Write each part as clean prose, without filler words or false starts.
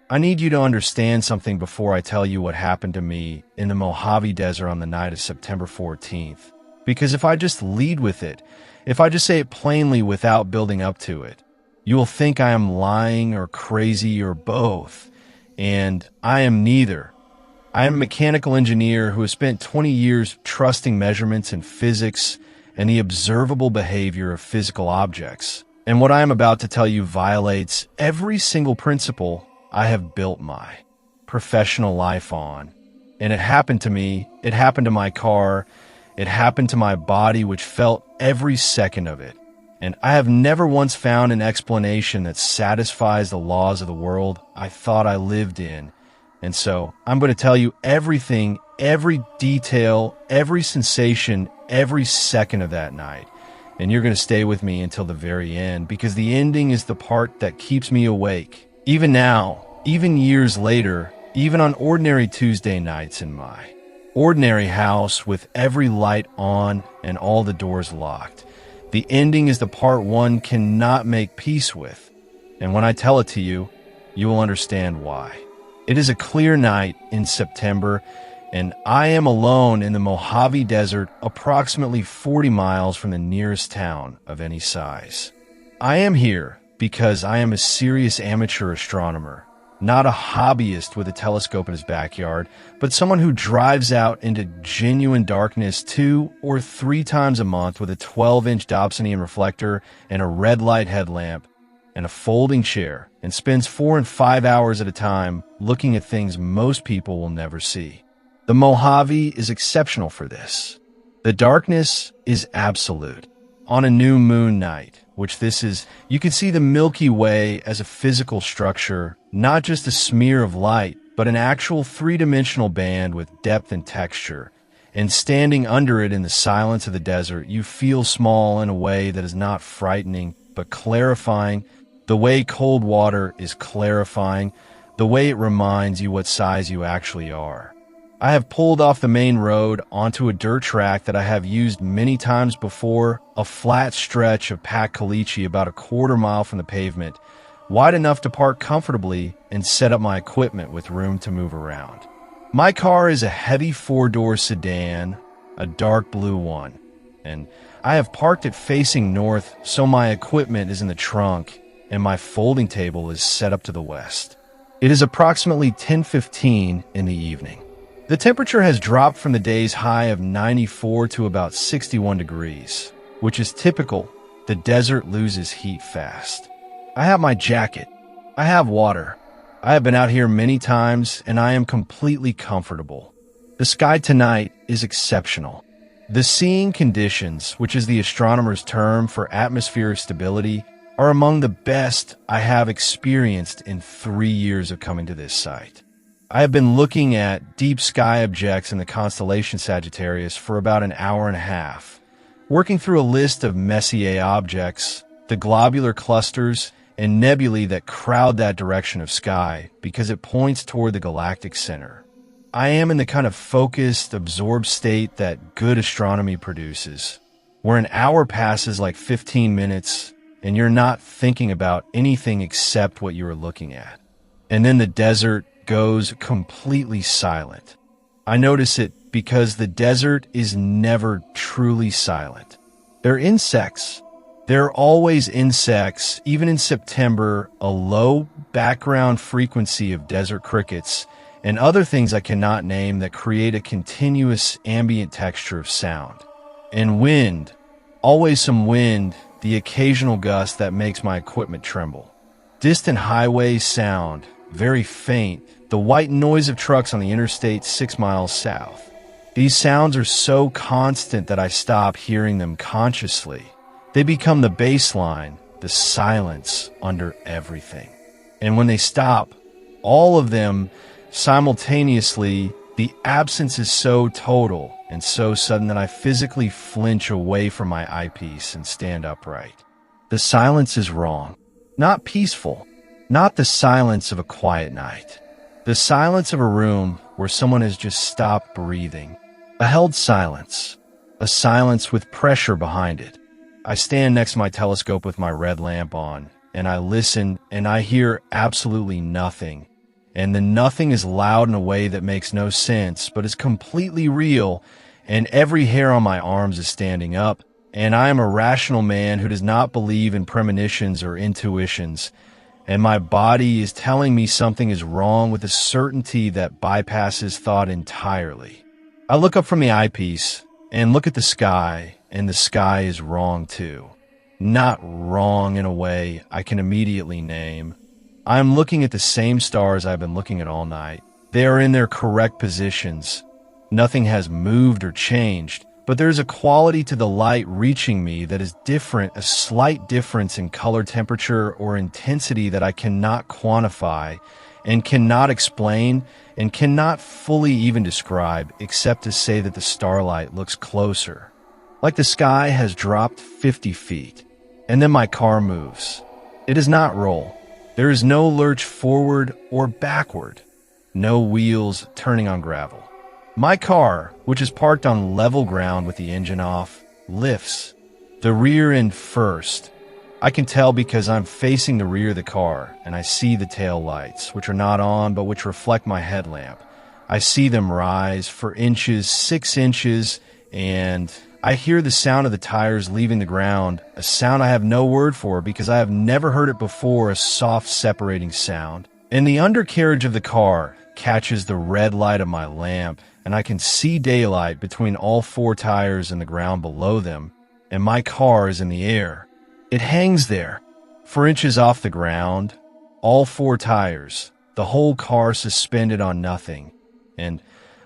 I need you to understand something before I tell you what happened to me in the Mojave Desert on the night of September 14th. Because if I just lead with it, if I just say it plainly without building up to it, you will think I am lying or crazy or both. And I am neither. I am a mechanical engineer who has spent 20 years trusting measurements in physics and the observable behavior of physical objects. And what I am about to tell you violates every single principle I have built my professional life on. And it happened to me, it happened to my car, it happened to my body, which felt every second of it. And I have never once found an explanation that satisfies the laws of the world I thought I lived in. And so I'm going to tell you everything, every detail, every sensation, every second of that night. And you're going to stay with me until the very end, because the ending is the part that keeps me awake. Even now, even years later, even on ordinary Tuesday nights in my ordinary house with every light on and all the doors locked. The ending is the part one cannot make peace with. And when I tell it to you, you will understand why. It is a clear night in September, and I am alone in the Mojave Desert, approximately 40 miles from the nearest town of any size. I am here because I am a serious amateur astronomer, not a hobbyist with a telescope in his backyard, but someone who drives out into genuine darkness 2 or 3 times a month with a 12-inch Dobsonian reflector and a red light headlamp and a folding chair, and spends 4 and 5 hours at a time looking at things most people will never see. The Mojave is exceptional for this. The darkness is absolute. On a new moon night, which this is, you can see the Milky Way as a physical structure, not just a smear of light, but an actual 3-dimensional band with depth and texture. And standing under it in the silence of the desert, you feel small in a way that is not frightening, but clarifying. The way cold water is clarifying, the way it reminds you what size you actually are. I have pulled off the main road onto a dirt track that I have used many times before, a flat stretch of Pac Caliche about a quarter mile from the pavement, wide enough to park comfortably and set up my equipment with room to move around. My car is a heavy 4-door sedan, a dark blue one, and I have parked it facing north so my equipment is in the trunk and my folding table is set up to the west. It is approximately 10:15 in the evening. The temperature has dropped from the day's high of 94 to about 61 degrees, which is typical. The desert loses heat fast. I have my jacket. I have water. I have been out here many times, and I am completely comfortable. The sky tonight is exceptional. The seeing conditions, which is the astronomer's term for atmospheric stability, are among the best I have experienced in 3 years of coming to this site. I have been looking at deep sky objects in the constellation Sagittarius for about an hour and a half, working through a list of Messier objects, the globular clusters, and nebulae that crowd that direction of sky because it points toward the galactic center. I am in the kind of focused, absorbed state that good astronomy produces, where an hour passes like 15 minutes and you're not thinking about anything except what you are looking at. And then the desert goes completely silent. I notice it because the desert is never truly silent. There are insects. There are always insects, even in September, a low background frequency of desert crickets and other things I cannot name that create a continuous ambient texture of sound. And wind, always some wind, the occasional gust that makes my equipment tremble. Distant highway sound, very faint, the white noise of trucks on the interstate 6 miles south. These sounds are so constant that I stop hearing them consciously. They become the baseline, the silence under everything. And when they stop, all of them simultaneously, the absence is so total and so sudden that I physically flinch away from my eyepiece and stand upright. The silence is wrong, not peaceful, not the silence of a quiet night. The silence of a room where someone has just stopped breathing. A held silence. A silence with pressure behind it. I stand next to my telescope with my red lamp on, and I listen, and I hear absolutely nothing. and the nothing is loud in a way that makes no sense, but is completely real, and every hair on my arms is standing up, and I am a rational man who does not believe in premonitions or intuitions, and my body is telling me something is wrong with a certainty that bypasses thought entirely. I look up from the eyepiece and look at the sky, and the sky is wrong too. Not wrong in a way I can immediately name. I am looking at the same stars I've been looking at all night. They are in their correct positions. Nothing has moved or changed, but there is a quality to the light reaching me that is different, a slight difference in color temperature or intensity that I cannot quantify and cannot explain and cannot fully even describe, except to say that the starlight looks closer. Like the sky has dropped 50 feet, and then my car moves. It does not roll. There is no lurch forward or backward, no wheels turning on gravel. My car, which is parked on level ground with the engine off, lifts. The rear end first. I can tell because I'm facing the rear of the car, and I see the tail lights, which are not on, but which reflect my headlamp. I see them rise for inches, 6 inches, and I hear the sound of the tires leaving the ground, a sound I have no word for because I have never heard it before, a soft separating sound. And the undercarriage of the car catches the red light of my lamp, and I can see daylight between all 4 tires and the ground below them, and my car is in the air. It hangs there, 4 inches off the ground, all 4 tires, the whole car suspended on nothing, and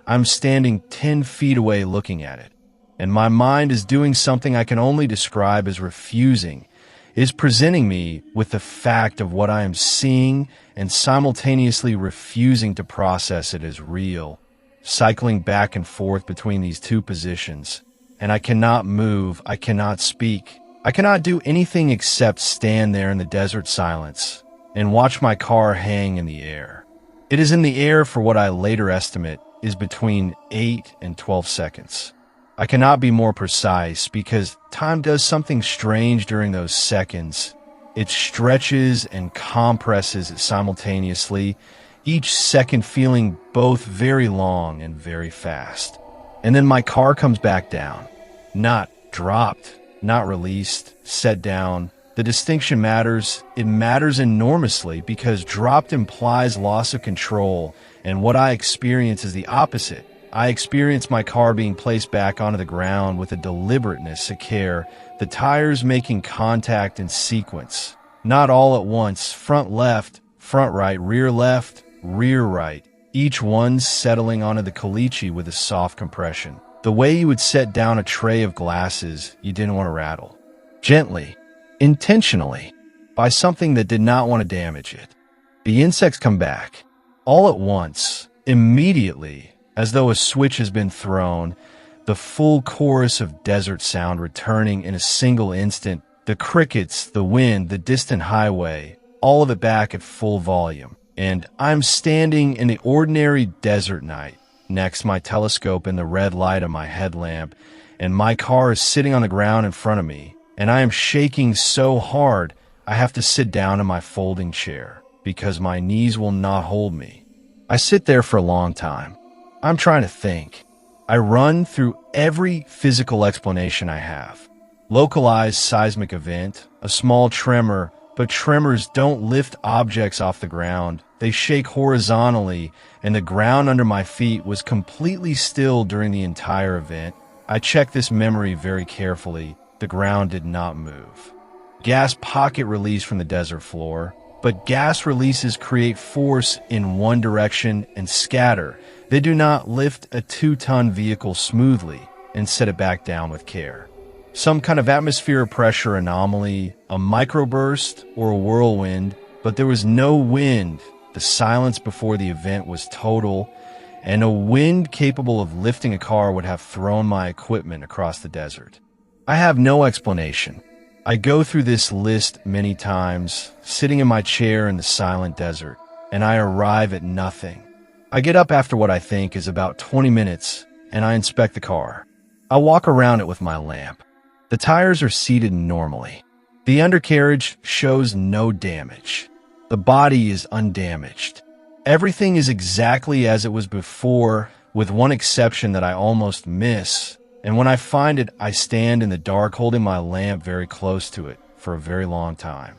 I'm standing 10 feet away looking at it. And my mind is doing something I can only describe as refusing, is presenting me with the fact of what I am seeing and simultaneously refusing to process it as real, cycling back and forth between these 2 positions. And I cannot move, I cannot speak, I cannot do anything except stand there in the desert silence and watch my car hang in the air. It is in the air for what I later estimate is between 8 and 12 seconds. I cannot be more precise because time does something strange during those seconds. It stretches and compresses simultaneously, each second feeling both very long and very fast. And then my car comes back down. Not dropped, not released, set down. The distinction matters. It matters enormously because dropped implies loss of control, and what I experience is the opposite. I experience my car being placed back onto the ground with a deliberateness, a care, the tires making contact in sequence. Not all at once, front left, front right, rear left, rear right, each one settling onto the caliche with a soft compression. The way you would set down a tray of glasses you didn't want to rattle. Gently, intentionally, by something that did not want to damage it. The insects come back, all at once, immediately, as though a switch has been thrown, the full chorus of desert sound returning in a single instant, the crickets, the wind, the distant highway, all of it back at full volume. And I'm standing in the ordinary desert night, next my telescope in the red light of my headlamp, and my car is sitting on the ground in front of me, and I am shaking so hard I have to sit down in my folding chair because my knees will not hold me. I sit there for a long time. I'm trying to think. I run through every physical explanation I have. Localized seismic event, a small tremor, but tremors don't lift objects off the ground. They shake horizontally, and the ground under my feet was completely still during the entire event. I checked this memory very carefully. The ground did not move. Gas pocket release from the desert floor, but gas releases create force in one direction and scatter. They do not lift a 2-ton vehicle smoothly and set it back down with care. Some kind of atmospheric pressure anomaly, a microburst, or a whirlwind, but there was no wind. The silence before the event was total, and a wind capable of lifting a car would have thrown my equipment across the desert. I have no explanation. I go through this list many times, sitting in my chair in the silent desert, and I arrive at nothing. I get up after what I think is about 20 minutes, and I inspect the car. I walk around it with my lamp. The tires are seated normally. The undercarriage shows no damage. The body is undamaged. Everything is exactly as it was before, with one exception that I almost miss. And when I find it, I stand in the dark holding my lamp very close to it for a very long time.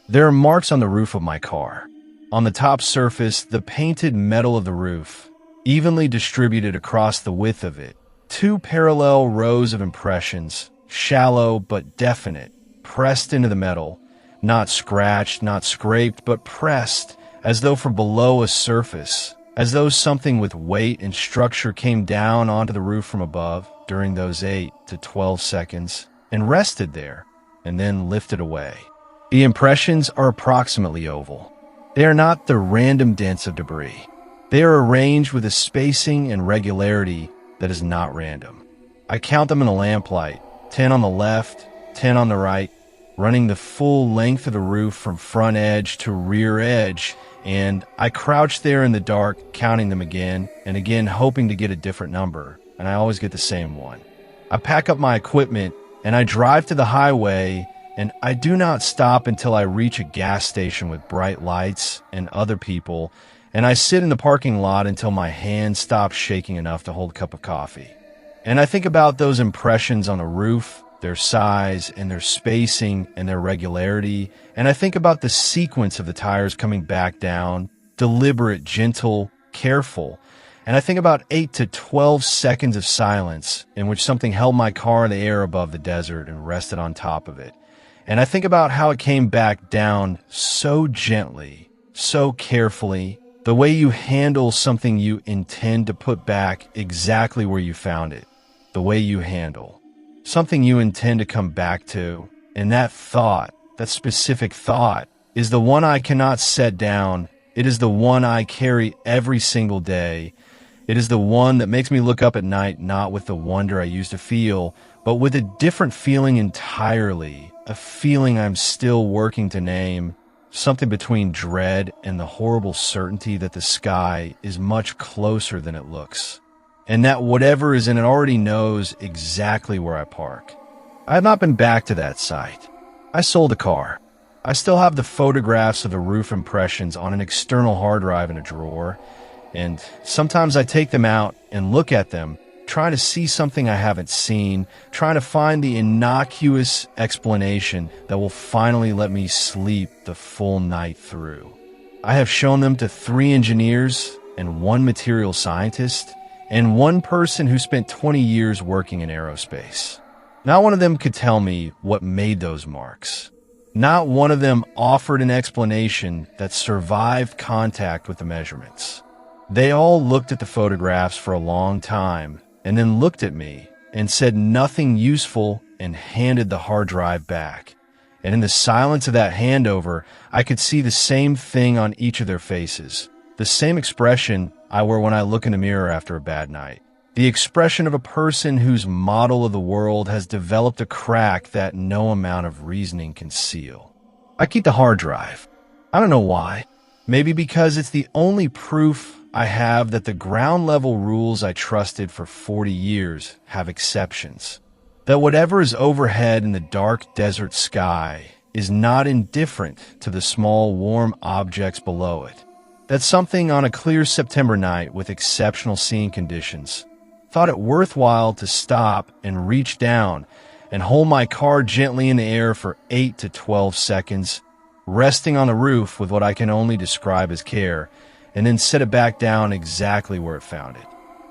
There are marks on the roof of my car. On the top surface, the painted metal of the roof, evenly distributed across the width of it. Two parallel rows of impressions, shallow but definite, pressed into the metal. Not scratched, not scraped, but pressed, as though from below a surface, as though something with weight and structure came down onto the roof from above during those 8 to 12 seconds and rested there, and then lifted away. The impressions are approximately oval. They are not the random dents of debris. They are arranged with a spacing and regularity that is not random. I count them in the lamplight, 10 on the left, 10 on the right, running the full length of the roof from front edge to rear edge, and I crouch there in the dark, counting them again and again, hoping to get a different number, and I always get the same one. I pack up my equipment, and I drive to the highway, and I do not stop until I reach a gas station with bright lights and other people, and I sit in the parking lot until my hand stops shaking enough to hold a cup of coffee. And I think about those impressions on the roof, their size and their spacing and their regularity, and I think about the sequence of the tires coming back down, deliberate, gentle, careful, and I think about 8 to 12 seconds of silence in which something held my car in the air above the desert and rested on top of it. And I think about how it came back down so gently, so carefully, the way you handle something you intend to put back exactly where you found it, the way you handle something you intend to come back to. And that thought, that specific thought, is the one I cannot set down. It is the one I carry every single day. It is the one that makes me look up at night, not with the wonder I used to feel, but with a different feeling entirely, a feeling I'm still working to name, something between dread and the horrible certainty that the sky is much closer than it looks, and that whatever is in it already knows exactly where I park. I have not been back to that site. I sold the car. I still have the photographs of the roof impressions on an external hard drive in a drawer, and sometimes I take them out and look at them, trying to see something I haven't seen, trying to find the innocuous explanation that will finally let me sleep the full night through. I have shown them to 3 engineers and 1 material scientist, and 1 person who spent 20 years working in aerospace. Not one of them could tell me what made those marks. Not one of them offered an explanation that survived contact with the measurements. They all looked at the photographs for a long time and then looked at me and said nothing useful and handed the hard drive back. And in the silence of that handover, I could see the same thing on each of their faces, the same expression I wear when I look in the mirror after a bad night. The expression of a person whose model of the world has developed a crack that no amount of reasoning can seal. I keep the hard drive. I don't know why. Maybe because it's the only proof I have that the ground level rules I trusted for 40 years have exceptions. That whatever is overhead in the dark desert sky is not indifferent to the small warm objects below it. That something on a clear September night with exceptional seeing conditions thought it worthwhile to stop and reach down and hold my car gently in the air for 8 to 12 seconds, resting on the roof with what I can only describe as care, and then set it back down exactly where it found it,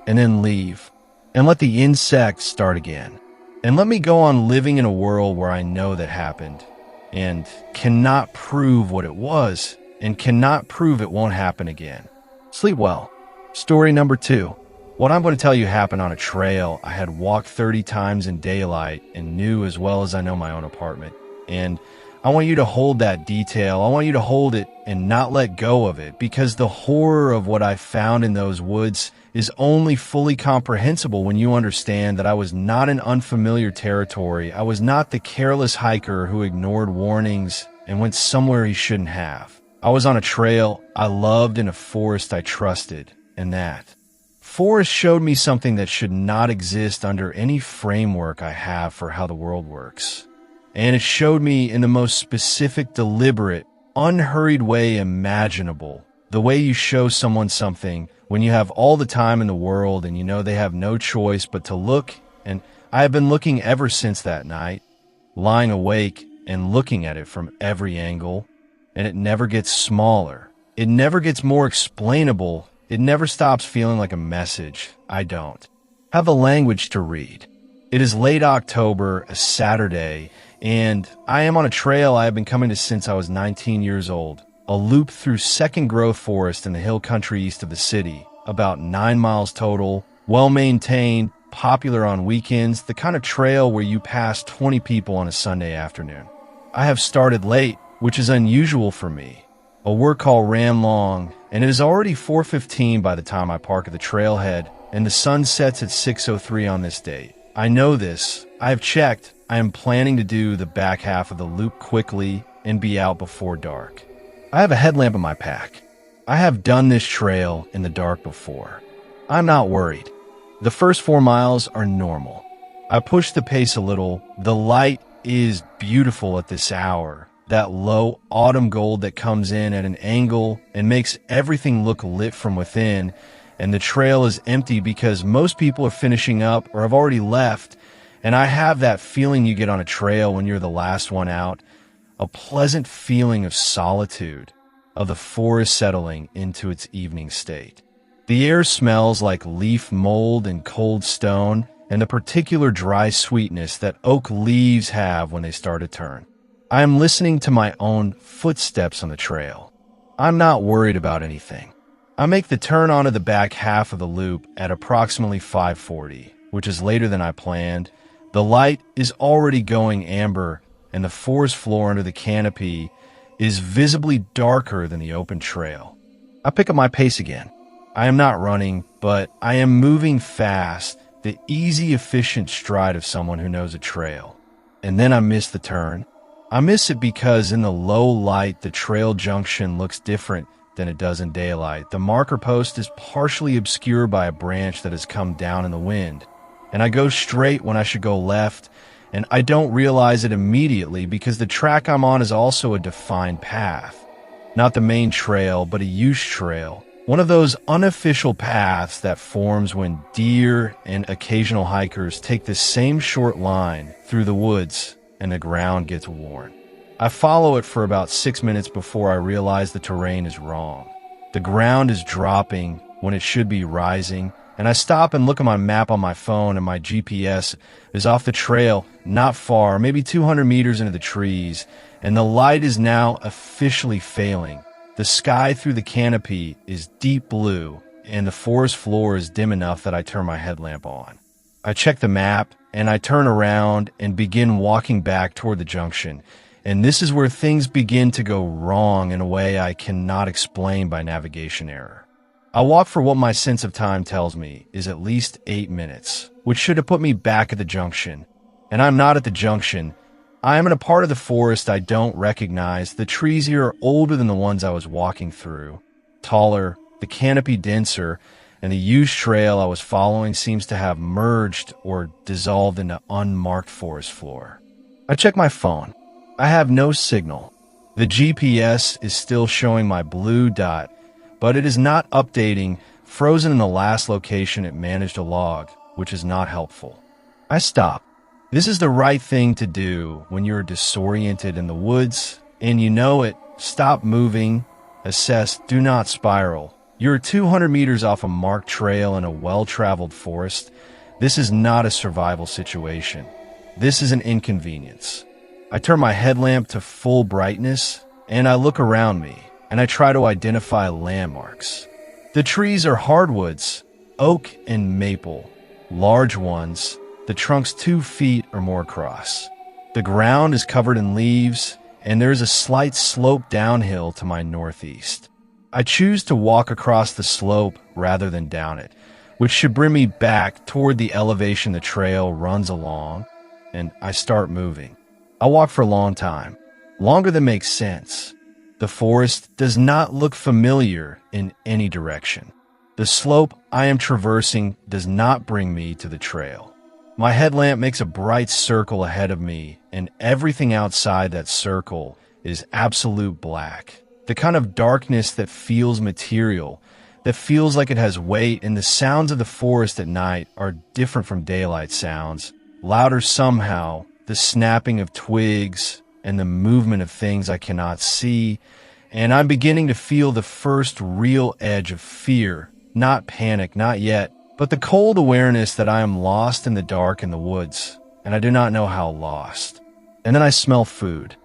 and then leave, and let the insects start again, and let me go on living in a world where I know that happened, and cannot prove what it was, and cannot prove it won't happen again. Sleep well. Story number 2. What I'm going to tell you happened on a trail I had walked 30 times in daylight and knew as well as I know my own apartment. And I want you to hold that detail. I want you to hold it and not let go of it, because the horror of what I found in those woods is only fully comprehensible when you understand that I was not in unfamiliar territory. I was not the careless hiker who ignored warnings and went somewhere he shouldn't have. I was on a trail I loved in a forest I trusted, and that forest showed me something that should not exist under any framework I have for how the world works. And it showed me in the most specific, deliberate, unhurried way imaginable The way you show someone something when you have all the time in the world and you know they have no choice but to look, and I have been looking ever since that night, lying awake and looking at it from every angle, and it never gets smaller. It never gets more explainable. It never stops feeling like a message. I don't have a language to read. It is late October, a Saturday, and I am on a trail I have been coming to since I was 19 years old. A loop through second growth forest in the hill country east of the city, about 9 miles total, well-maintained, popular on weekends, the kind of trail where you pass 20 people on a Sunday afternoon. I have started late, which is unusual for me. A work call ran long, and it is already 4:15 by the time I park at the trailhead, and the sun sets at 6:03 on this date. I know this. I have checked. I am planning to do the back half of the loop quickly and be out before dark. I have a headlamp in my pack. I have done this trail in the dark before. I'm not worried. The first 4 miles are normal. I push the pace a little. The light is beautiful at this hour. That low autumn gold that comes in at an angle and makes everything look lit from within. And the trail is empty because most people are finishing up or have already left. And I have that feeling you get on a trail when you're the last one out. A pleasant feeling of solitude, of the forest settling into its evening state. The air smells like leaf mold and cold stone, and the particular dry sweetness that oak leaves have when they start to turn. I am listening to my own footsteps on the trail. I'm not worried about anything. I make the turn onto the back half of the loop at approximately 5:40, which is later than I planned. The light is already going amber, and the forest floor under the canopy is visibly darker than the open trail. I pick up my pace again. I am not running, but I am moving fast, the easy, efficient stride of someone who knows a trail. And then I miss the turn. I miss it because in the low light, the trail junction looks different than it does in daylight. The marker post is partially obscured by a branch that has come down in the wind. And I go straight when I should go left, and I don't realize it immediately because the track I'm on is also a defined path. Not the main trail, but a use trail. One of those unofficial paths that forms when deer and occasional hikers take the same short line through the woods and the ground gets worn. I follow it for about 6 minutes before I realize the terrain is wrong. The ground is dropping when it should be rising, and I stop and look at my map on my phone, and my GPS is off the trail, not far, maybe 200 meters into the trees, and the light is now officially failing. The sky through the canopy is deep blue, and the forest floor is dim enough that I turn my headlamp on. I check the map, and I turn around and begin walking back toward the junction. And this is where things begin to go wrong in a way I cannot explain by navigation error. I walk for what my sense of time tells me is at least 8 minutes, which should have put me back at the junction. And I'm not at the junction. I am in a part of the forest I don't recognize. The trees here are older than the ones I was walking through, taller, the canopy denser, and the used trail I was following seems to have merged or dissolved into unmarked forest floor. I check my phone. I have no signal. The GPS is still showing my blue dot, but it is not updating, frozen in the last location it managed to log, which is not helpful. I stop. This is the right thing to do when you're disoriented in the woods, and you know it. Stop moving, assess, do not spiral. You're 200 meters off a marked trail in a well-traveled forest. This is not a survival situation. This is an inconvenience. I turn my headlamp to full brightness, and I look around me, and I try to identify landmarks. The trees are hardwoods, oak and maple, large ones, the trunks 2 feet or more across. The ground is covered in leaves, and there is a slight slope downhill to my northeast. I choose to walk across the slope rather than down it, which should bring me back toward the elevation the trail runs along, and I start moving. I walk for a long time, longer than makes sense. The forest does not look familiar in any direction. The slope I am traversing does not bring me to the trail. My headlamp makes a bright circle ahead of me, and everything outside that circle is absolute black. The kind of darkness that feels material, that feels like it has weight, and the sounds of the forest at night are different from daylight sounds, louder somehow, the snapping of twigs and the movement of things I cannot see, and I'm beginning to feel the first real edge of fear, not panic, not yet, but the cold awareness that I am lost in the dark in the woods, and I do not know how lost. And then I smell food.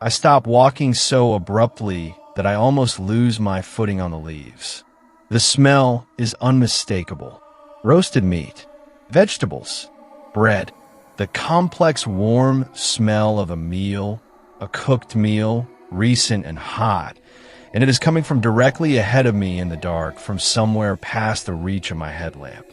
I stop walking so abruptly that I almost lose my footing on the leaves. The smell is unmistakable. Roasted meat, vegetables, bread, the complex warm smell of a meal, a cooked meal, recent and hot, and it is coming from directly ahead of me in the dark, from somewhere past the reach of my headlamp.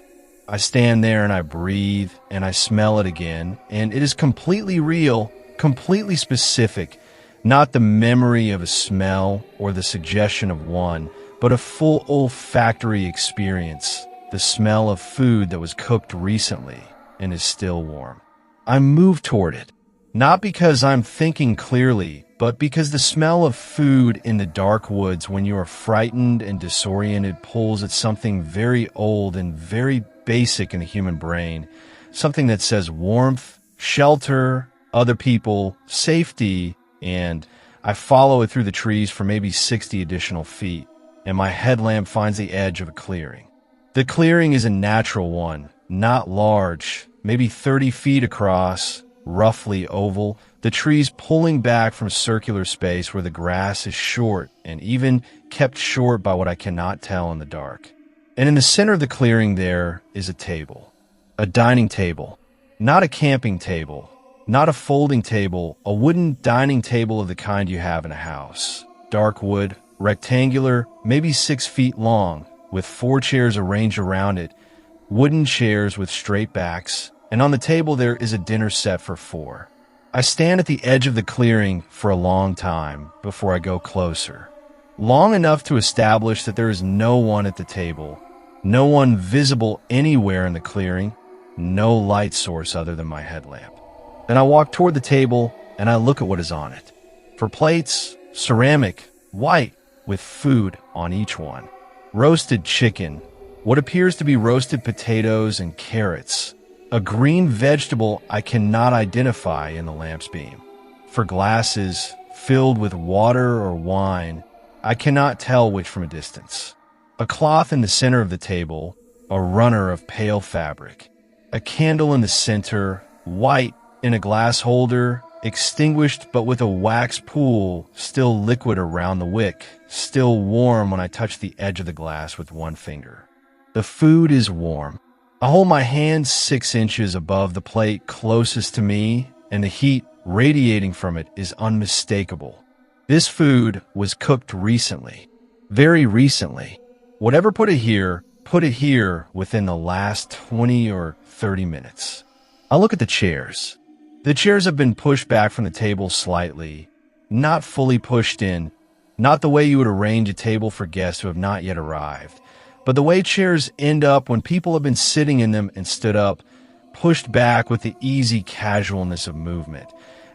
I stand there and I breathe and I smell it again, and it is completely real, completely specific, not the memory of a smell or the suggestion of one, but a full olfactory experience, the smell of food that was cooked recently and is still warm. I move toward it, not because I'm thinking clearly, but because the smell of food in the dark woods when you are frightened and disoriented pulls at something very old and very basic in the human brain, something that says warmth, shelter, other people, safety, and I follow it through the trees for maybe 60 additional feet, and my headlamp finds the edge of a clearing. The clearing is a natural one, not large, maybe 30 feet across, roughly oval, the trees pulling back from circular space where the grass is short and even kept short by what I cannot tell in the dark. And in the center of the clearing there is a table, a dining table, not a camping table, not a folding table, a wooden dining table of the kind you have in a house. Dark wood, rectangular, maybe 6 feet long, with 4 chairs arranged around it, wooden chairs with straight backs, and on the table there is a dinner set for 4. I stand at the edge of the clearing for a long time before I go closer. Long enough to establish that there is no one at the table, no one visible anywhere in the clearing, no light source other than my headlamp. Then I walk toward the table and I look at what is on it. For plates, ceramic, white, with food on each one. Roasted chicken, what appears to be roasted potatoes and carrots, a green vegetable I cannot identify in the lamp's beam. For glasses filled with water or wine, I cannot tell which from a distance. A cloth in the center of the table, a runner of pale fabric. A candle in the center, white, in a glass holder, extinguished but with a wax pool still liquid around the wick, still warm when I touch the edge of the glass with one finger. The food is warm. I hold my hand 6 inches above the plate closest to me, and the heat radiating from it is unmistakable. This food was cooked recently, very recently. Whatever put it here within the last 20 or 30 minutes. I look at the chairs. The chairs have been pushed back from the table slightly, not fully pushed in, not the way you would arrange a table for guests who have not yet arrived, but the way chairs end up when people have been sitting in them and stood up, pushed back with the easy casualness of movement,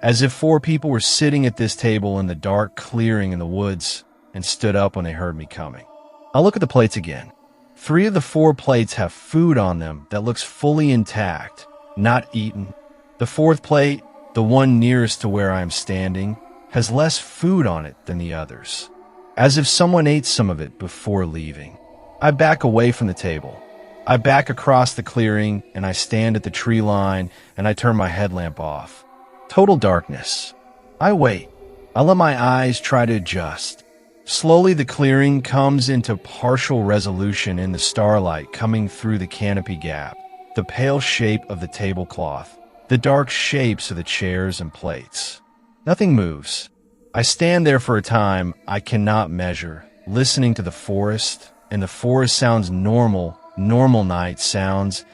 as if 4 people were sitting at this table in the dark clearing in the woods and stood up when they heard me coming. I look at the plates again. 3 of the 4 plates have food on them that looks fully intact, not eaten. The 4th plate, the one nearest to where I am standing, has less food on it than the others, as if someone ate some of it before leaving. I back away from the table. I back across the clearing, and I stand at the tree line, and I turn my headlamp off. Total darkness. I wait. I let my eyes try to adjust. Slowly the clearing comes into partial resolution in the starlight coming through the canopy gap, the pale shape of the tablecloth, the dark shapes of the chairs and plates. Nothing moves. I stand there for a time I cannot measure, listening to the forest, and the forest sounds normal night sounds,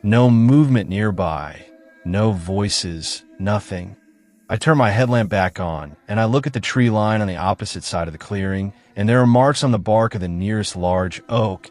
no movement nearby, no voices, nothing. I turn my headlamp back on, and I look at the tree line on the opposite side of the clearing, and there are marks on the bark of the nearest large oak,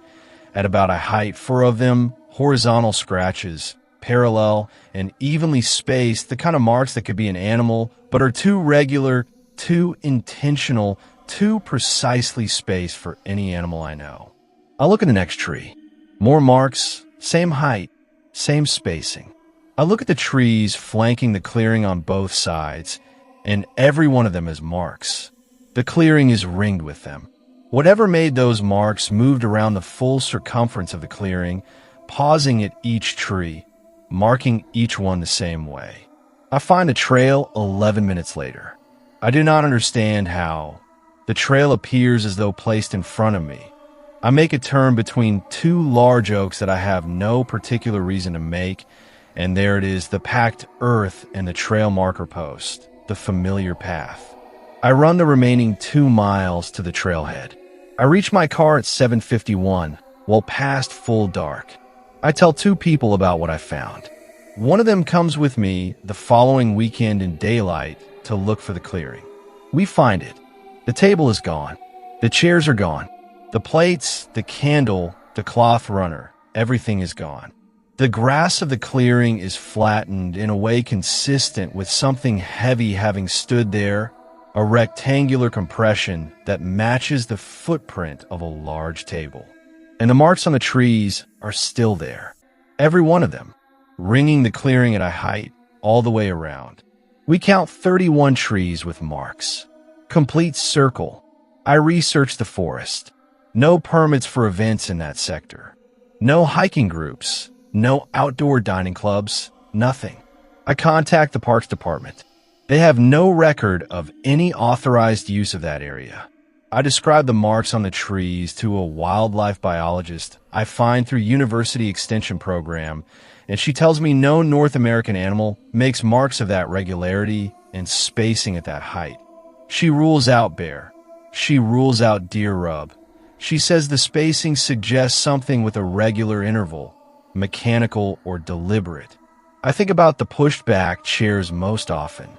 at about a height, 4 of them, horizontal scratches, parallel and evenly spaced, the kind of marks that could be an animal, but are too regular, too intentional, too precisely spaced for any animal I know. I look at the next tree. More marks, same height, same spacing. I look at the trees flanking the clearing on both sides, and every one of them has marks. The clearing is ringed with them. Whatever made those marks moved around the full circumference of the clearing, pausing at each tree, marking each one the same way. I find a trail 11 minutes later. I do not understand how. The trail appears as though placed in front of me. I make a turn between two large oaks that I have no particular reason to make, and there it is, the packed earth and the trail marker post, the familiar path. I run the remaining 2 miles to the trailhead. I reach my car at 7:51, well past full dark. I tell 2 people about what I found. One of them comes with me the following weekend in daylight to look for the clearing. We find it. The table is gone. The chairs are gone. The plates, the candle, the cloth runner, everything is gone. The grass of the clearing is flattened in a way consistent with something heavy having stood there, a rectangular compression that matches the footprint of a large table. And the marks on the trees are still there, every one of them, ringing the clearing at a height all the way around. We count 31 trees with marks. Complete circle. I research the forest. No permits for events in that sector. No hiking groups. No outdoor dining clubs. Nothing. I contact the Parks Department. They have no record of any authorized use of that area. I describe the marks on the trees to a wildlife biologist I find through University Extension Program, and she tells me no North American animal makes marks of that regularity and spacing at that height. She rules out bear. She rules out deer rub. She says the spacing suggests something with a regular interval, mechanical or deliberate. I think about the pushed back chairs most often.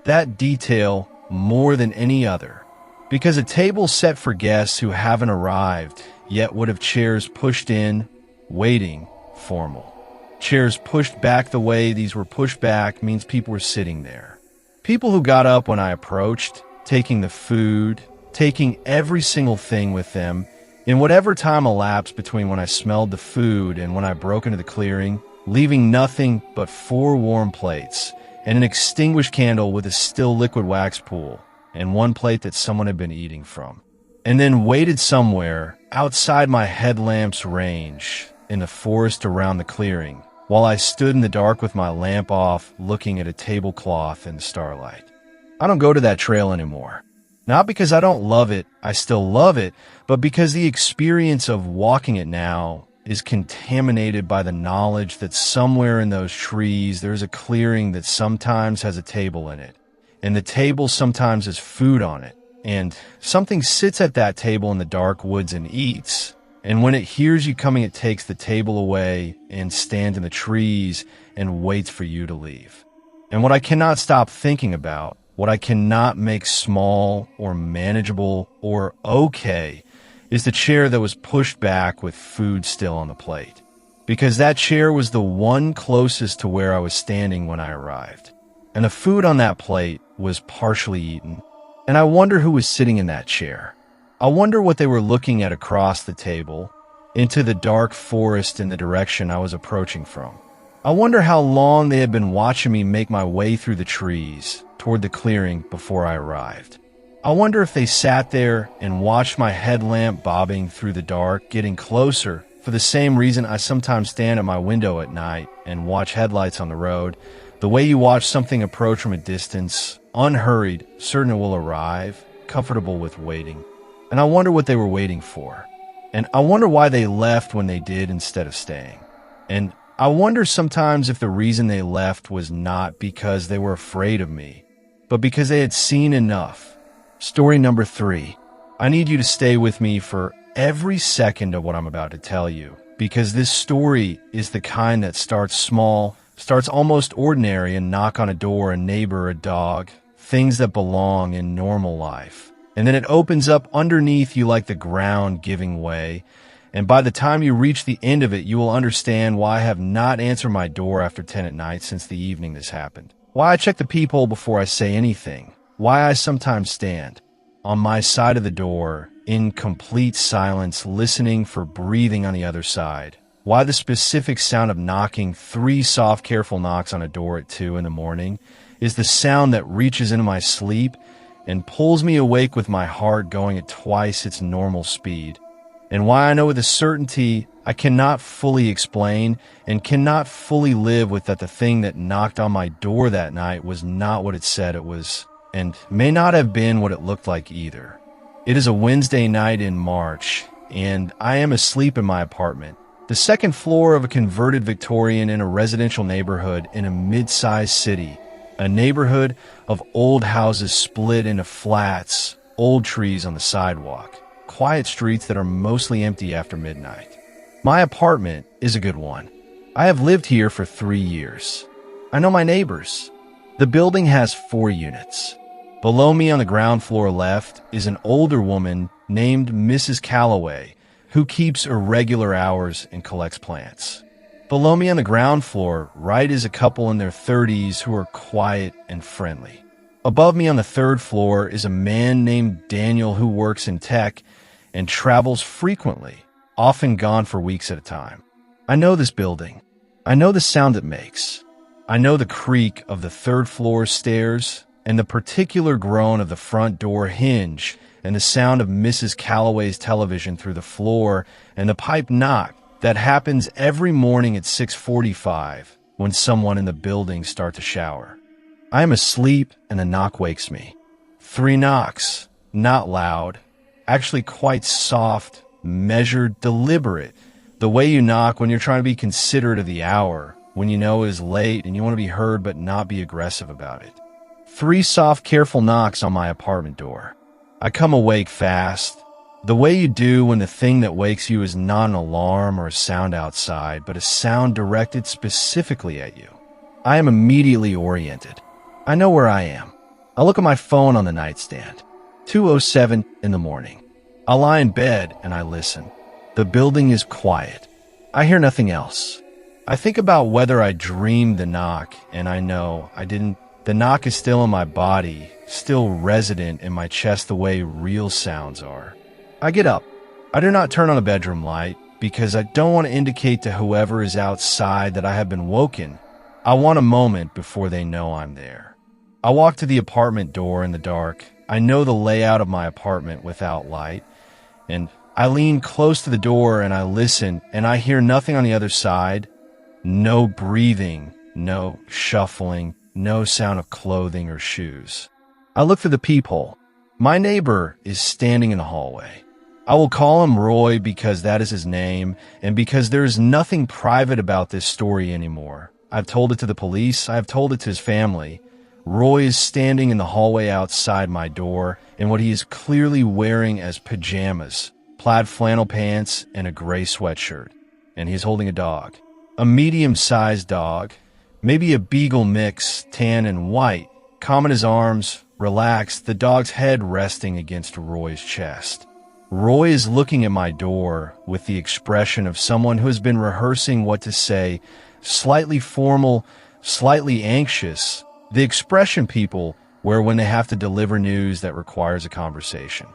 That detail more than any other. Because a table set for guests who haven't arrived, yet would have chairs pushed in, waiting, formal. Chairs pushed back the way these were pushed back means people were sitting there. People who got up when I approached, taking the food, taking every single thing with them, in whatever time elapsed between when I smelled the food and when I broke into the clearing, leaving nothing but 4 warm plates and an extinguished candle with a still liquid wax pool and 1 plate that someone had been eating from. And then waited somewhere outside my headlamp's range in the forest around the clearing while I stood in the dark with my lamp off looking at a tablecloth in the starlight. I don't go to that trail anymore. Not because I don't love it, I still love it, but because the experience of walking it now is contaminated by the knowledge that somewhere in those trees there's a clearing that sometimes has a table in it, and the table sometimes has food on it, and something sits at that table in the dark woods and eats, and when it hears you coming it takes the table away and stands in the trees and waits for you to leave. And what I cannot stop thinking about, what I cannot make small or manageable or okay, is the chair that was pushed back with food still on the plate. Because that chair was the one closest to where I was standing when I arrived. And the food on that plate was partially eaten. And I wonder who was sitting in that chair. I wonder what they were looking at across the table, into the dark forest in the direction I was approaching from. I wonder how long they had been watching me make my way through the trees toward the clearing before I arrived. I wonder if they sat there and watched my headlamp bobbing through the dark, getting closer, for the same reason I sometimes stand at my window at night and watch headlights on the road, the way you watch something approach from a distance, unhurried, certain it will arrive, comfortable with waiting. And I wonder what they were waiting for. And I wonder why they left when they did instead of staying. And I wonder sometimes if the reason they left was not because they were afraid of me, but because they had seen enough. Story number 3. I need you to stay with me for every second of what I'm about to tell you, because this story is the kind that starts small, starts almost ordinary, and knock on a door, a neighbor, a dog, things that belong in normal life. And then it opens up underneath you like the ground giving way. And by the time you reach the end of it, you will understand why I have not answered my door after 10 at night since the evening this happened. Why I check the peephole before I say anything. Why I sometimes stand. on my side of the door, in complete silence, listening for breathing on the other side. Why the specific sound of knocking, 3 soft, careful knocks on a door at 2 in the morning, is the sound that reaches into my sleep and pulls me awake with my heart going at twice its normal speed. And why I know with a certainty I cannot fully explain and cannot fully live with that the thing that knocked on my door that night was not what it said it was, and may not have been what it looked like either. It is a Wednesday night in March, and I am asleep in my apartment, the second floor of a converted Victorian in a residential neighborhood in a mid-sized city, a neighborhood of old houses split into flats, old trees on the sidewalk, quiet streets that are mostly empty after midnight. My apartment is a good one. I have lived here for 3 years. I know my neighbors. The building has 4 units. Below me on the ground floor left is an older woman named Mrs. Calloway, who keeps irregular hours and collects plants. Below me on the ground floor right is a couple in their 30s who are quiet and friendly. Above me on the 3rd floor is a man named Daniel who works in tech and travels frequently, often gone for weeks at a time. I know this building. I know the sound it makes. I know the creak of the 3rd floor stairs and the particular groan of the front door hinge and the sound of Mrs. Calloway's television through the floor and the pipe knock that happens every morning at 6:45 when someone in the building starts to shower. I am asleep and a knock wakes me. 3 knocks, not loud, actually quite soft, measured, deliberate, the way you knock when you're trying to be considerate of the hour, when you know it is late and you want to be heard but not be aggressive about it. 3 soft, careful knocks on my apartment door. I come awake fast, the way you do when the thing that wakes you is not an alarm or a sound outside, but a sound directed specifically at you. I am immediately oriented. I know where I am. I look at my phone on the nightstand. 2:07 in the morning. I lie in bed and I listen. The building is quiet. I hear nothing else. I think about whether I dreamed the knock, and I know I didn't. The knock is still in my body, still resident in my chest the way real sounds are. I get up. I do not turn on the bedroom light because I don't want to indicate to whoever is outside that I have been woken. I want a moment before they know I'm there. I walk to the apartment door in the dark. I know the layout of my apartment without light, and I lean close to the door and I listen, and I hear nothing on the other side. No breathing, no shuffling, no sound of clothing or shoes. I look through the peephole. My neighbor is standing in the hallway. I will call him Roy because that is his name and because there is nothing private about this story anymore. I've told it to the police. I've told it to his family. Roy is standing in the hallway outside my door in what he is clearly wearing as pajamas, plaid flannel pants, and a gray sweatshirt. And he's holding a dog. A medium-sized dog, maybe a beagle mix, tan and white, calm in his arms, relaxed, the dog's head resting against Roy's chest. Roy is looking at my door with the expression of someone who has been rehearsing what to say, slightly formal, slightly anxious, the expression people wear when they have to deliver news that requires a conversation.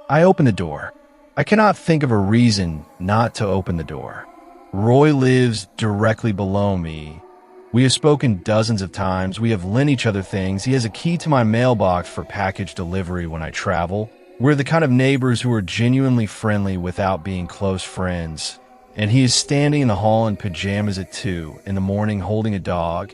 I open the door. I cannot think of a reason not to open the door. Roy lives directly below me. We have spoken dozens of times. We have lent each other things. He has a key to my mailbox for package delivery when I travel. We're the kind of neighbors who are genuinely friendly without being close friends. And he is standing in the hall in pajamas at 2 in the morning holding a dog.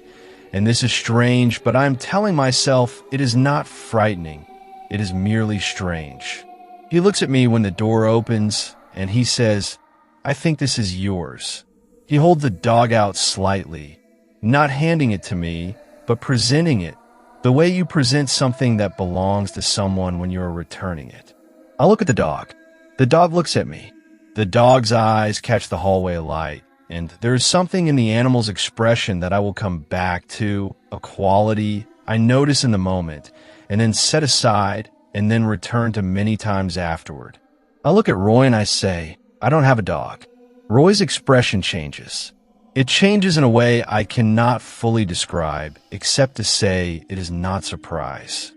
And this is strange, but I'm telling myself it is not frightening. It is merely strange. He looks at me when the door opens and he says, "I think this is yours." He holds the dog out slightly, not handing it to me, but presenting it, the way you present something that belongs to someone when you're returning it. I look at the dog. The dog looks at me. The dog's eyes catch the hallway light, and there is something in the animal's expression that I will come back to, a quality I notice in the moment, and then set aside, and then return to many times afterward. I look at Roy and I say, "I don't have a dog." Roy's expression changes. It changes in a way I cannot fully describe, except to say it is not surprise.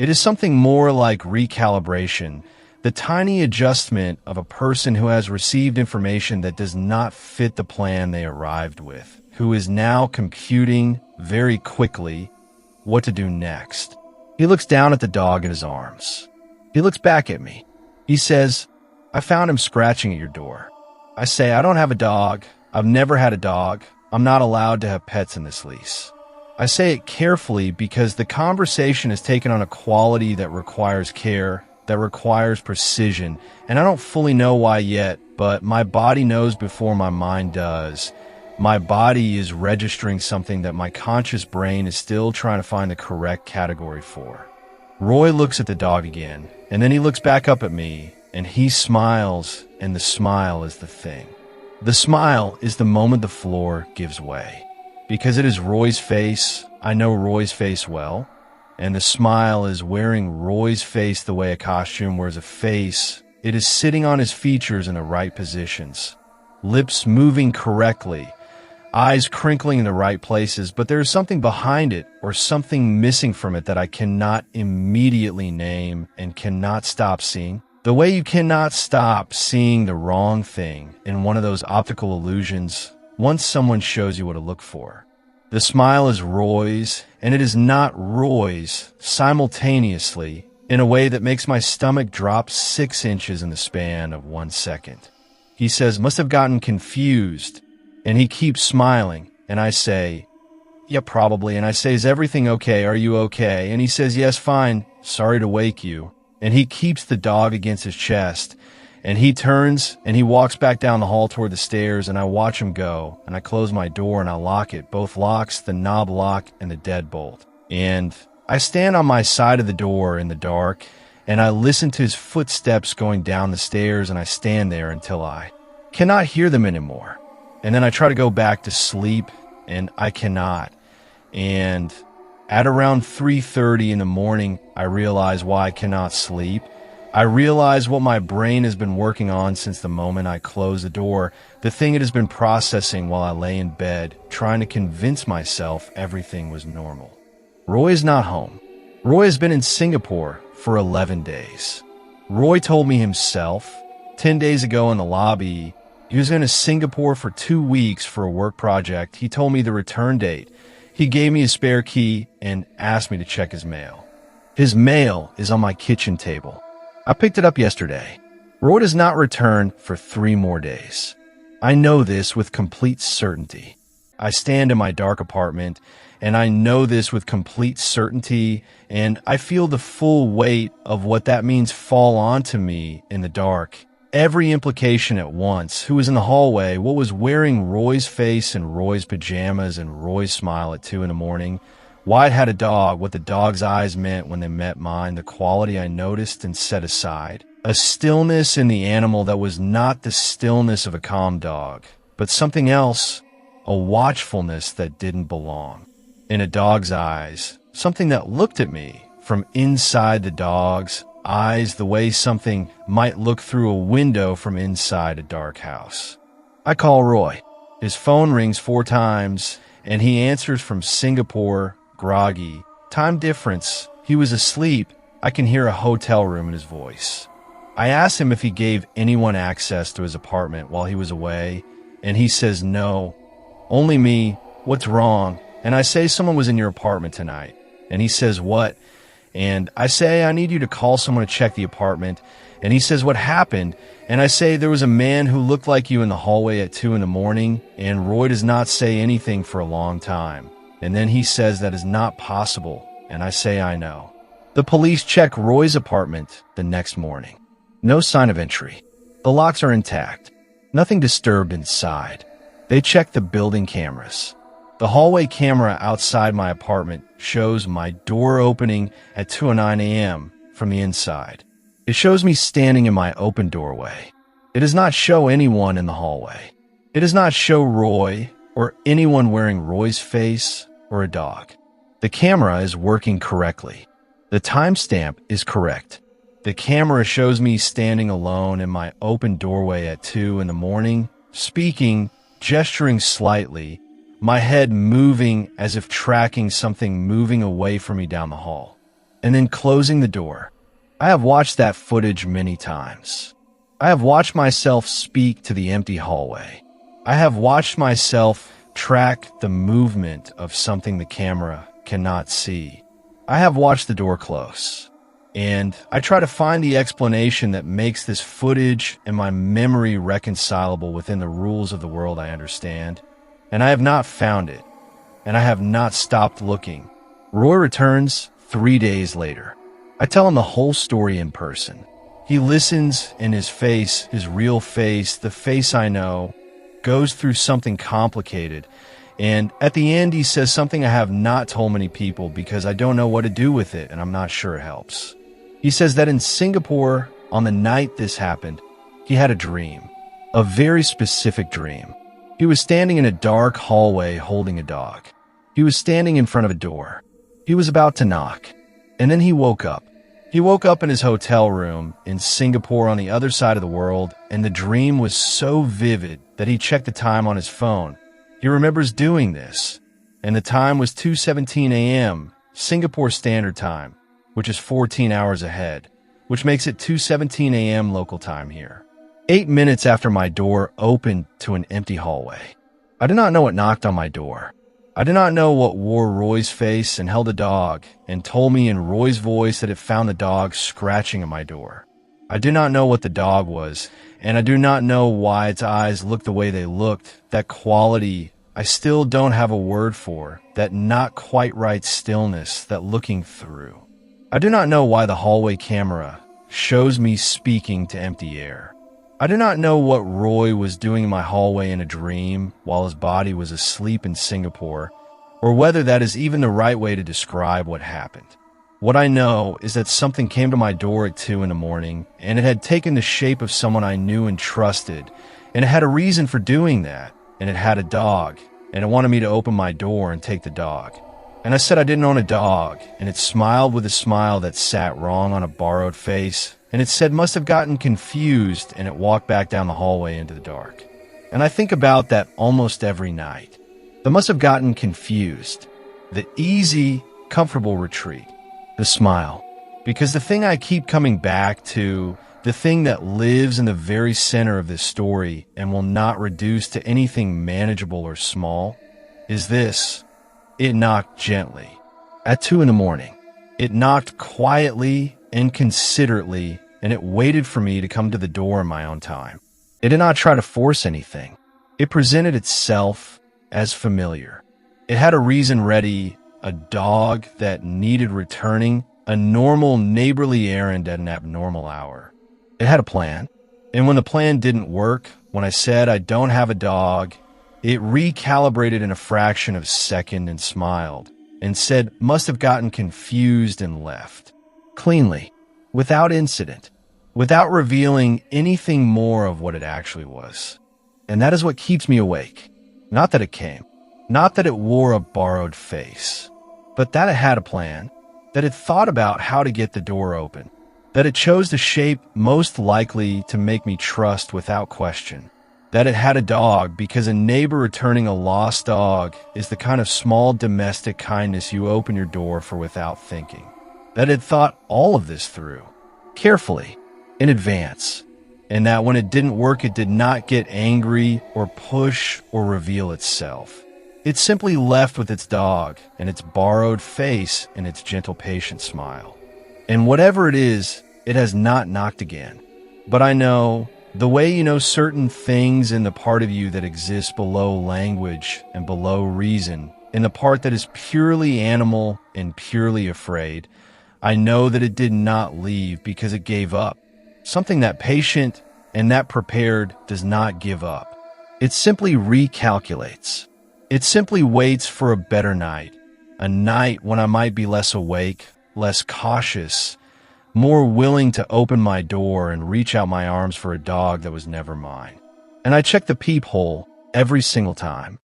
It is something more like recalibration, the tiny adjustment of a person who has received information that does not fit the plan they arrived with, who is now computing very quickly what to do next. He looks down at the dog in his arms. He looks back at me. He says, "I found him scratching at your door." I say, "I don't have a dog. I've never had a dog. I'm not allowed to have pets in this lease." I say it carefully because the conversation has taken on a quality that requires care, that requires precision, and I don't fully know why yet, but my body knows before my mind does. My body is registering something that my conscious brain is still trying to find the correct category for. Roy looks at the dog again, and then he looks back up at me, and he smiles, and the smile is the thing. The smile is the moment the floor gives way. Because it is Roy's face, I know Roy's face well, and the smile is wearing Roy's face the way a costume wears a face. It is sitting on his features in the right positions, lips moving correctly, eyes crinkling in the right places, but there is something behind it or something missing from it that I cannot immediately name and cannot stop seeing. The way you cannot stop seeing the wrong thing in one of those optical illusions once someone shows you what to look for. The smile is Roy's, and it is not Roy's simultaneously in a way that makes my stomach drop 6 inches in the span of 1 second. He says, "Must have gotten confused," and he keeps smiling, and I say, "Yeah, probably," and I say, "Is everything okay? Are you okay?" And he says, "Yes, fine. Sorry to wake you." And he keeps the dog against his chest, and he turns and he walks back down the hall toward the stairs, and I watch him go, and I close my door and I lock it, both locks, the knob lock and the deadbolt. And I stand on my side of the door in the dark, and I listen to his footsteps going down the stairs, and I stand there until I cannot hear them anymore. And then I try to go back to sleep, and I cannot. And at around 3:30 in the morning, I realize why I cannot sleep. I realize what my brain has been working on since the moment I closed the door, the thing it has been processing while I lay in bed, trying to convince myself everything was normal. Roy is not home. Roy has been in Singapore for 11 days. Roy told me himself, 10 days ago in the lobby, he was going to Singapore for 2 weeks for a work project. He told me the return date. He gave me a spare key and asked me to check his mail. His mail is on my kitchen table. I picked it up yesterday. Roy does not return for 3 more days. I know this with complete certainty. I stand in my dark apartment, and I know this with complete certainty, and I feel the full weight of what that means fall onto me in the dark. Every implication at once. Who was in the hallway? What was wearing Roy's face and Roy's pajamas and Roy's smile at 2 in the morning? Why it had a dog, what the dog's eyes meant when they met mine, the quality I noticed and set aside. A stillness in the animal that was not the stillness of a calm dog, but something else, a watchfulness that didn't belong. In a dog's eyes, something that looked at me from inside the dog's eyes the way something might look through a window from inside a dark house. I call Roy. His phone rings 4 times, and he answers from Singapore, groggy. Time difference. He was asleep. I can hear a hotel room in his voice. I asked him if he gave anyone access to his apartment while he was away, and he says no. Only me. What's wrong? And I say someone was in your apartment tonight. And he says what? And I say I need you to call someone to check the apartment. And he says what happened? And I say there was a man who looked like you in the hallway at 2 in the morning, and Roy does not say anything for a long time. And then he says that is not possible, and I say I know. The police check Roy's apartment the next morning. No sign of entry. The locks are intact. Nothing disturbed inside. They check the building cameras. The hallway camera outside my apartment shows my door opening at 2:09 a.m. from the inside. It shows me standing in my open doorway. It does not show anyone in the hallway. It does not show Roy or anyone wearing Roy's face or a dog. The camera is working correctly. The timestamp is correct. The camera shows me standing alone in my open doorway at 2 in the morning, speaking, gesturing slightly, my head moving as if tracking something moving away from me down the hall. and then closing the door. I have watched that footage many times. I have watched myself speak to the empty hallway. I have watched myself track the movement of something the camera cannot see. I have watched the door close, and I try to find the explanation that makes this footage and my memory reconcilable within the rules of the world I understand, and I have not found it, and I have not stopped looking. Roy returns 3 days later. I tell him the whole story in person. He listens, and his face, his real face, the face I know, goes through something complicated. And at the end, he says something I have not told many people because I don't know what to do with it, and I'm not sure it helps. He says that in Singapore, on the night this happened, he had a dream, a very specific dream. He was standing in a dark hallway holding a dog. He was standing in front of a door. He was about to knock, and then he woke up. He woke up in his hotel room in Singapore on the other side of the world, and the dream was so vivid that he checked the time on his phone. He remembers doing this, and the time was 2:17 a.m. Singapore Standard Time, which is 14 hours ahead, which makes it 2:17 a.m. local time here. 8 minutes after my door opened to an empty hallway. I did not know what knocked on my door. I did not know what wore Roy's face and held a dog and told me in Roy's voice that it found the dog scratching at my door. I do not know what the dog was, and I do not know why its eyes looked the way they looked. That quality I still don't have a word for, that not quite right stillness, that looking through. I do not know why the hallway camera shows me speaking to empty air. I do not know what Roy was doing in my hallway in a dream while his body was asleep in Singapore, or whether that is even the right way to describe what happened. What I know is that something came to my door at 2 in the morning, and it had taken the shape of someone I knew and trusted, and it had a reason for doing that, and it had a dog, and it wanted me to open my door and take the dog. And I said I didn't own a dog, and it smiled with a smile that sat wrong on a borrowed face, and it said must have gotten confused, and it walked back down the hallway into the dark. And I think about that almost every night. The must have gotten confused. The easy, comfortable retreat. The smile. Because the thing I keep coming back to, the thing that lives in the very center of this story and will not reduce to anything manageable or small, is this. It knocked gently. At 2 in the morning. It knocked quietly and considerately, and it waited for me to come to the door in my own time. It did not try to force anything. It presented itself as familiar. It had a reason ready, a dog that needed returning, a normal neighborly errand at an abnormal hour. It had a plan, and when the plan didn't work, when I said I don't have a dog, it recalibrated in a fraction of a second and smiled, and said must have gotten confused and left. Cleanly, without incident, without revealing anything more of what it actually was. And that is what keeps me awake. Not that it came, not that it wore a borrowed face, but that it had a plan, that it thought about how to get the door open, that it chose the shape most likely to make me trust without question, that it had a dog because a neighbor returning a lost dog is the kind of small domestic kindness you open your door for without thinking, that it thought all of this through, carefully, in advance, and that when it didn't work, it did not get angry or push or reveal itself. It simply left with its dog and its borrowed face and its gentle, patient smile. And whatever it is, it has not knocked again. But I know, the way you know certain things in the part of you that exists below language and below reason, in the part that is purely animal and purely afraid, I know that it did not leave because it gave up. Something that patient and that prepared does not give up. It simply recalculates. It simply waits for a better night, a night when I might be less awake, less cautious, more willing to open my door and reach out my arms for a dog that was never mine. And I check the peephole every single time.